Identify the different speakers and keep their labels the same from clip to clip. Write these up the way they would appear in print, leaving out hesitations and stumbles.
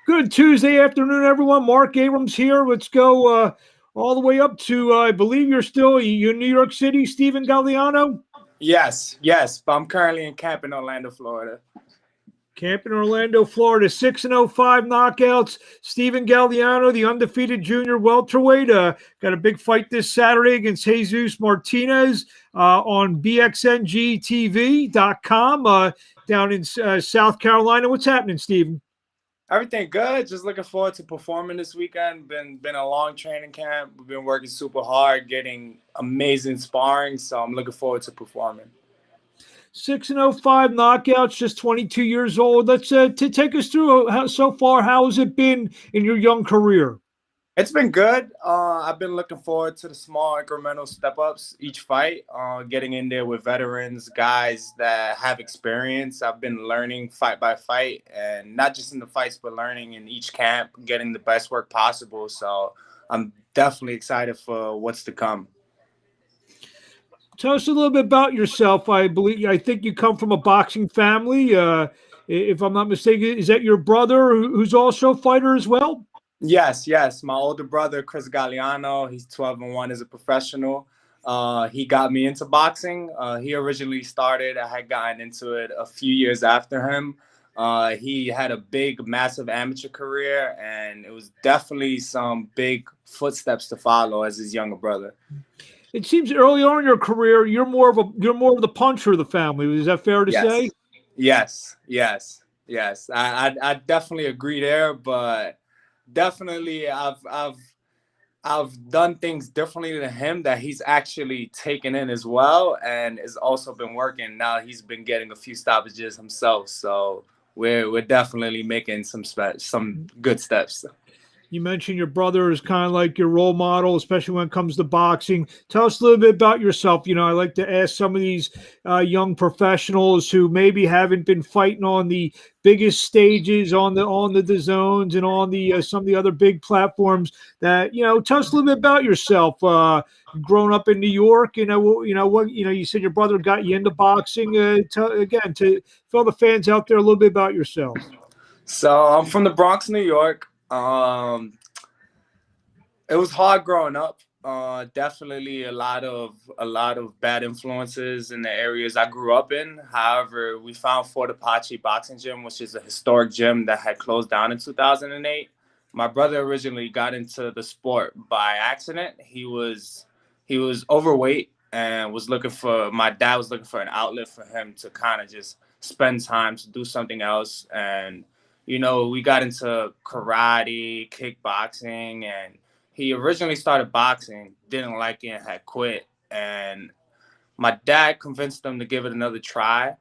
Speaker 1: Good Tuesday afternoon, everyone. Mark Abrams here. Let's go all the way up to, I believe you're in New York City, Steven Galeano.
Speaker 2: Yes, but I'm currently in camp in Orlando, Florida.
Speaker 1: Camp in Orlando, Florida. 6-0, 5 knockouts. Steven Galeano, the undefeated junior welterweight. Got a big fight this Saturday against Jesus Martinez on BXNGTV.com down in South Carolina. What's happening, Steven?
Speaker 2: Everything good. Just looking forward to performing this weekend. Been a long training camp. We've been working super hard, getting amazing sparring. So I'm looking forward to performing.
Speaker 1: 6-0, 5 knockouts, just 22 years old. Let's to take us through so far. How has it been in your young career?
Speaker 2: It's been good. I've been looking forward to the small incremental step-ups each fight, getting in there with veterans, guys that have experience. I've been learning fight by fight, and not just in the fights, but learning in each camp, getting the best work possible. So I'm definitely excited for what's to come.
Speaker 1: Tell us a little bit about yourself. I think you come from a boxing family. If I'm not mistaken, is that your brother who's also a fighter as well?
Speaker 2: Yes. My older brother, Chris Galeano, he's 12-1 as a professional. He got me into boxing. He originally started. I had gotten into it a few years after him. He had a massive amateur career, and it was definitely some big footsteps to follow as his younger brother.
Speaker 1: It seems early on in your career, you're more of the puncher of the family. Is that fair to say?
Speaker 2: Yes. I definitely agree there, but definitely I've done things differently than him that he's actually taken in as well, and has also been working. Now he's been getting a few stoppages himself, so we're definitely making some good steps.
Speaker 1: You mentioned your brother is kind of like your role model, especially when it comes to boxing. Tell us a little bit about yourself. I like to ask some of these young professionals who maybe haven't been fighting on the biggest stages, on the zones, and on the some of the other big platforms. Tell us a little bit about yourself. Growing up in New York, you said your brother got you into boxing. To fill the fans out there a little bit about yourself.
Speaker 2: So I'm from the Bronx, New York. It was hard growing up. Definitely a lot of bad influences in the areas I grew up in. However, we found Fort Apache Boxing Gym, which is a historic gym that had closed down in 2008. My brother originally got into the sport by accident. He was overweight and my dad was looking for an outlet for him to kind of just spend time to do something else. And we got into karate, kickboxing, and he originally started boxing, didn't like it, and had quit. And my dad convinced him to give it another try.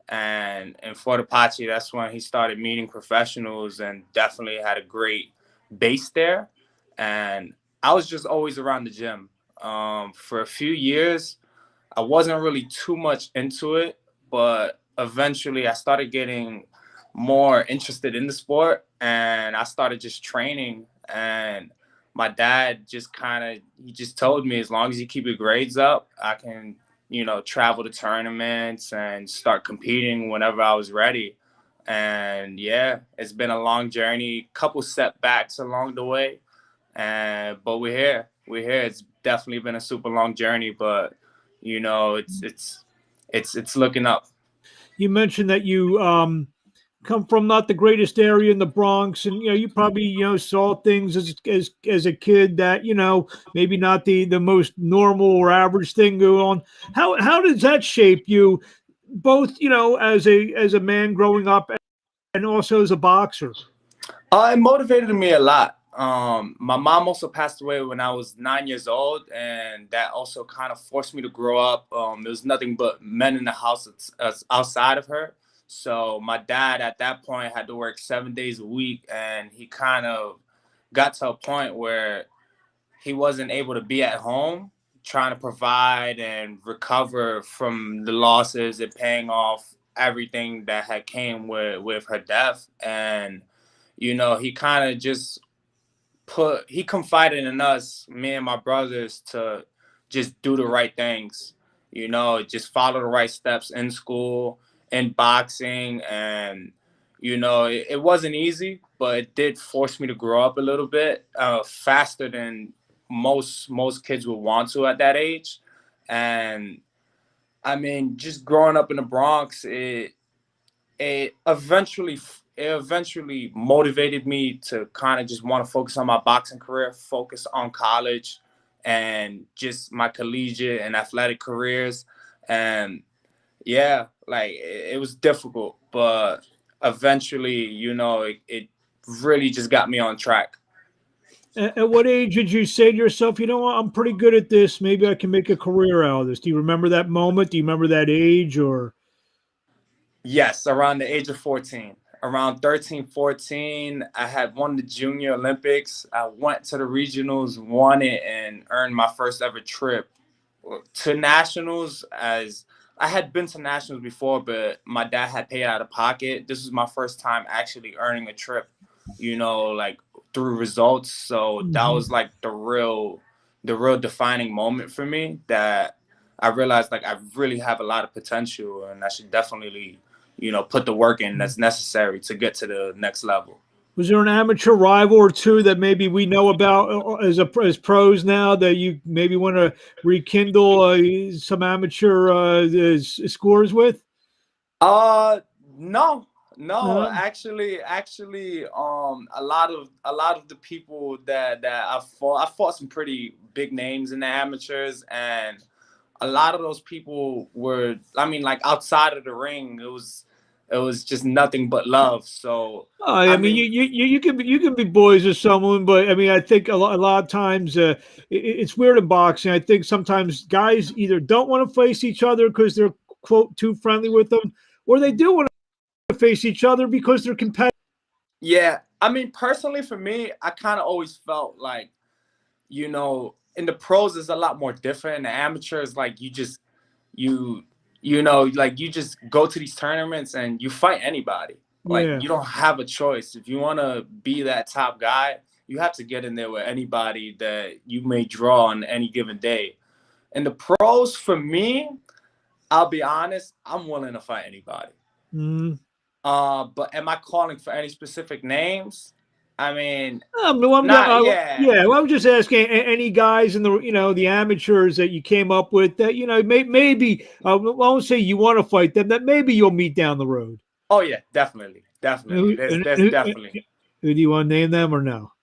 Speaker 2: And in Fort Apache, that's when he started meeting professionals and definitely had a great base there. And I was just always around the gym. For a few years, I wasn't really too much into it, but eventually I started getting more interested in the sport, and I started just training. And my dad he just told me, as long as you keep your grades up, I can travel to tournaments and start competing whenever I was ready. And yeah, it's been a long journey, couple setbacks along the way, but we're here. It's definitely been a super long journey, but it's looking up.
Speaker 1: You mentioned that you come from not the greatest area in the Bronx, and you probably saw things as a kid that maybe not the most normal or average thing go on. How does that shape you, both as a man growing up and also as a boxer?
Speaker 2: It motivated me a lot. My mom also passed away when I was 9 years old, and that also kind of forced me to grow up. There was nothing but men in the house outside of her. So my dad at that point had to work 7 days a week, and he kind of got to a point where he wasn't able to be at home trying to provide and recover from the losses and paying off everything that had came with her death. And, he kind of just he confided in us, me and my brothers, to just do the right things, just follow the right steps in school, in boxing. And, it wasn't easy, but it did force me to grow up a little bit faster than most kids would want to at that age. And I mean, just growing up in the Bronx, it eventually motivated me to kind of just want to focus on my boxing career, focus on college and just my collegiate and athletic careers. And yeah, like it was difficult, but eventually, it really just got me on track.
Speaker 1: At what age did you say to yourself, you know what, I'm pretty good at this. Maybe I can make a career out of this? Do you remember that moment? Do you remember that age or?
Speaker 2: Yes, around the age of 14. Around 13, 14, I had won the Junior Olympics. I went to the regionals, won it, and earned my first ever trip to nationals. As I had been to nationals before, but my dad had paid out of pocket. This was my first time actually earning a trip, like through results. So that was like the real defining moment for me, that I realized like I really have a lot of potential and I should definitely put the work in that's necessary to get to the next level.
Speaker 1: Was there an amateur rival or two that maybe we know about as pros now that you maybe want to rekindle some amateur scores with?
Speaker 2: No, actually, a lot of the people that I fought some pretty big names in the amateurs, and a lot of those people were, I mean, like outside of the ring, it was just nothing but love. So
Speaker 1: I mean, you can be boys with someone, but I mean, I think a lot of times it's weird in boxing. I think sometimes guys either don't want to face each other because they're quote too friendly with them, or they do want to face each other because they're competitive.
Speaker 2: Yeah, I mean, personally for me, I kind of always felt like, in the pros is a lot more different. In the amateurs, like you just go to these tournaments and you fight anybody. Like you don't have a choice. If you want to be that top guy, you have to get in there with anybody that you may draw on any given day. And the pros, for me, I'll be honest, I'm willing to fight anybody. But am I calling for any specific names? I mean,
Speaker 1: well, I'm just asking any guys in the the amateurs that you came up with that maybe I won't say you want to fight them, that maybe you'll meet down the road.
Speaker 2: Oh yeah, definitely. There's definitely.
Speaker 1: Who do you want to name them or no?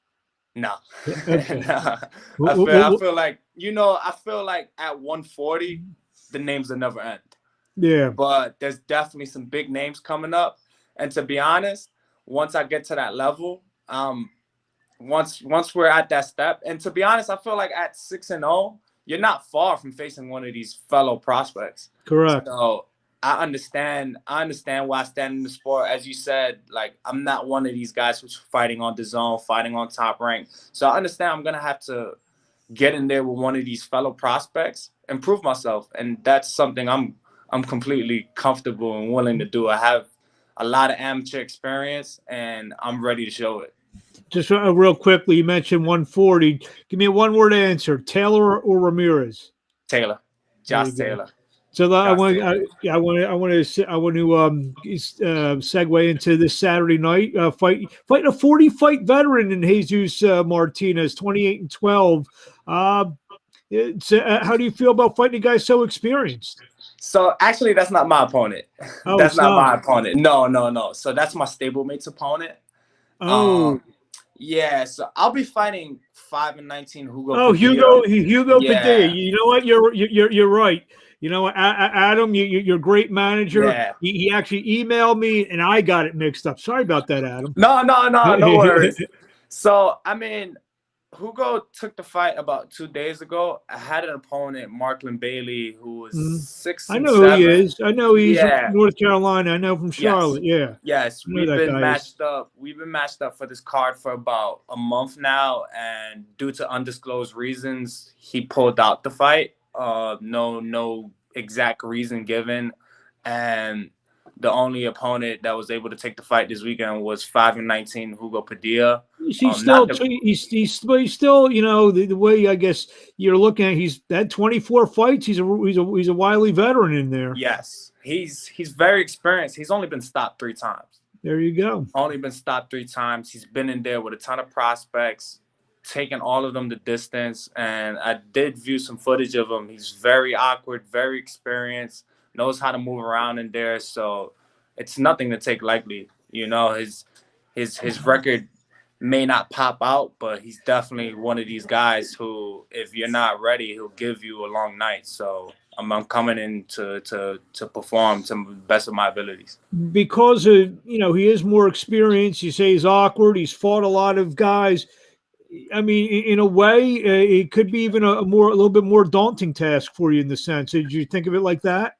Speaker 2: No.
Speaker 1: Okay.
Speaker 2: No. I feel like I feel like at 140 the names will never end.
Speaker 1: Yeah.
Speaker 2: But there's definitely some big names coming up, and to be honest, once I get to that level, once we're at that step, and to be honest, I feel like at 6-0, you're not far from facing one of these fellow prospects.
Speaker 1: Correct.
Speaker 2: So I understand why I stand in the sport. As you said, like I'm not one of these guys who's fighting on the zone, fighting on Top Rank. So I understand I'm gonna have to get in there with one of these fellow prospects and prove myself, and that's something I'm completely comfortable and willing to do. I have a lot of amateur experience, and I'm ready to show it.
Speaker 1: Just real quickly, you mentioned 140. Give me a one-word answer: Taylor or Ramirez?
Speaker 2: Taylor, Josh Taylor.
Speaker 1: So I want to segue into this Saturday night fighting a 40-fight veteran in Jesus Martinez, 28-12. How do you feel about fighting a guy so experienced?
Speaker 2: So actually, that's not my opponent.
Speaker 1: Oh,
Speaker 2: that's not my opponent. No. So that's my stablemate's opponent.
Speaker 1: Oh.
Speaker 2: Yeah. So I'll be fighting 5-19 Hugo.
Speaker 1: Oh,
Speaker 2: Padilla.
Speaker 1: Hugo Padilla. You know what? You're right. You know, Adam, you're a great manager.
Speaker 2: Yeah.
Speaker 1: He actually emailed me, and I got it mixed up. Sorry about that, Adam.
Speaker 2: No worries. So I mean, Hugo took the fight about 2 days ago. I had an opponent, Marklin Bailey, who was 6-7.
Speaker 1: I know who he is. I know he's from North Carolina. I know from Charlotte.
Speaker 2: Yes. We've been matched up. We've been matched up for this card for about a month now, and due to undisclosed reasons, he pulled out the fight. No exact reason given, and the only opponent that was able to take the fight this weekend was 5-19 Hugo Padilla.
Speaker 1: He's still, the way I guess you're looking at, he's had 24 fights. He's a wily veteran in there.
Speaker 2: Yes, he's very experienced. He's only been stopped 3 times.
Speaker 1: There you go.
Speaker 2: Only been stopped 3 times. He's been in there with a ton of prospects, taking all of them the distance. And I did view some footage of him. He's very awkward, very experienced, knows how to move around in there. So it's nothing to take lightly. You know, his record may not pop out, but he's definitely one of these guys who, if you're not ready, he'll give you a long night. So I'm coming in to perform to the best of my abilities.
Speaker 1: Because of, he is more experienced. You say he's awkward. He's fought a lot of guys. I mean, in a way, it could be even a little bit more daunting task for you in the sense. Did you think of it like that?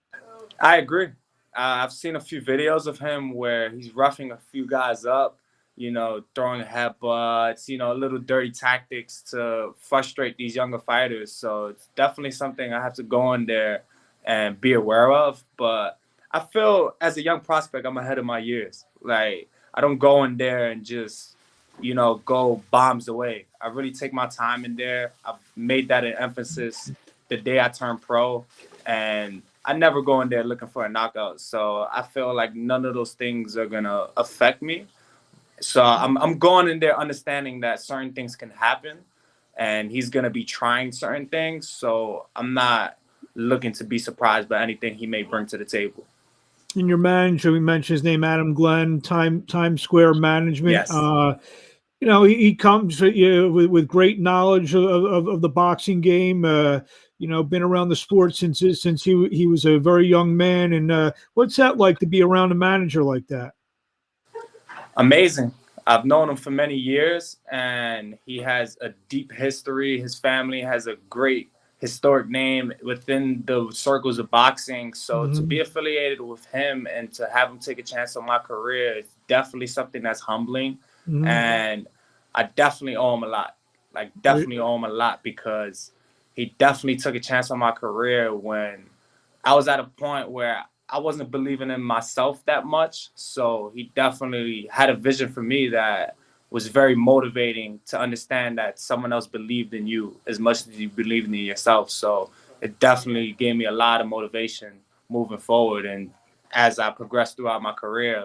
Speaker 2: I agree. I've seen a few videos of him where he's roughing a few guys up, throwing headbutts, little dirty tactics to frustrate these younger fighters. So it's definitely something I have to go in there and be aware of. But I feel as a young prospect, I'm ahead of my years. Like, I don't go in there and just, go bombs away. I really take my time in there. I've made that an emphasis the day I turned pro. And I never go in there looking for a knockout. So I feel like none of those things are going to affect me. So I'm going in there understanding that certain things can happen and he's going to be trying certain things. So I'm not looking to be surprised by anything he may bring to the table.
Speaker 1: And your manager, we mentioned his name, Adam Glenn, Times Square Management.
Speaker 2: Yes.
Speaker 1: He comes with great knowledge of the boxing game. Been around the sport since he was a very young man. And what's that like to be around a manager like that?
Speaker 2: Amazing. I've known him for many years, and he has a deep history. His family has a great historic name within the circles of boxing. So to be affiliated with him and to have him take a chance on my career is definitely something that's humbling. And I definitely owe him a lot. Definitely owe him a lot because he definitely took a chance on my career when I was at a point where I wasn't believing in myself that much. So he definitely had a vision for me that was very motivating to understand that someone else believed in you as much as you believed in yourself. So it definitely gave me a lot of motivation moving forward. And as I progressed throughout my career,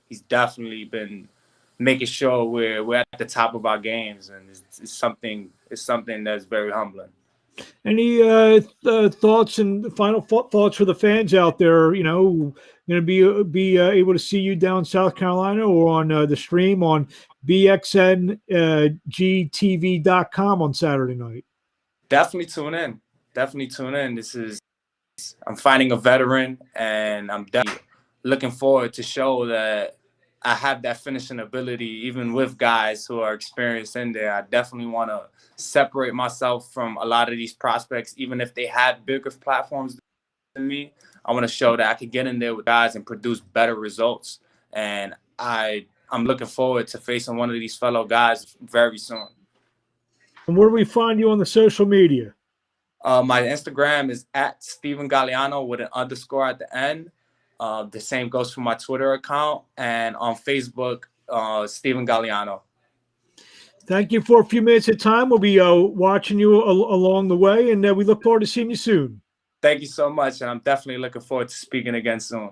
Speaker 2: he's definitely been making sure we're at the top of our games. And it's something that's very humbling.
Speaker 1: Any thoughts and final thoughts for the fans out there? Going to be able to see you down in South Carolina or on the stream on bxngtv.com on Saturday night.
Speaker 2: Definitely tune in. I'm fighting a veteran, and I'm definitely looking forward to show that I have that finishing ability, even with guys who are experienced in there. I definitely want to separate myself from a lot of these prospects, even if they have bigger platforms than me. I want to show that I could get in there with guys and produce better results. And I'm looking forward to facing one of these fellow guys very soon.
Speaker 1: And where do we find you on the social media?
Speaker 2: My Instagram is at Steven Galeano with an underscore at the end. The same goes for my Twitter account, and on Facebook, Steven Galeano.
Speaker 1: Thank you for a few minutes of time. We'll be watching you along the way, and we look forward to seeing you soon.
Speaker 2: Thank you so much, and I'm definitely looking forward to speaking again soon.